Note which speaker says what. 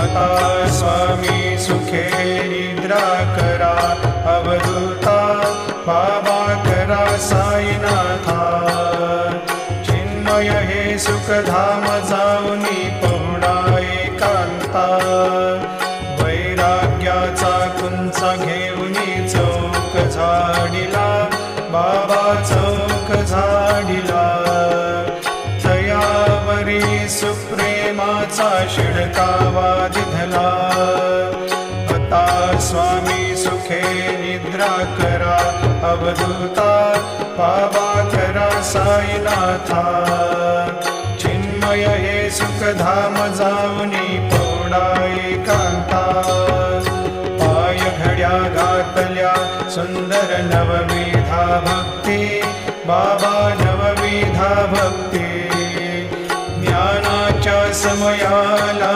Speaker 1: आता स्वामी सुखे निद्रा करा, अवधूता बाबा करा साईनाथा। चिन्मय हे सुखधाम जाऊनी पहुडा एकांता, वैराग्याचा कुंचा घेऊनी चौक झाडिला, बाबा चौक झाडिला। तयावरी सुप्रेमाचा शिडकावा दिधला, आता स्वामी सुखे निद्रा करा, अवधूता बाबा करा साईनाथा। चिन्मय हे सुखधाम जाऊनी पहुडा एकांता, पाय घड्या घातल्या सुंदर नवविधा भक्ती, बाबा नवविधा भक्ती। ज्ञानाच्या समयाला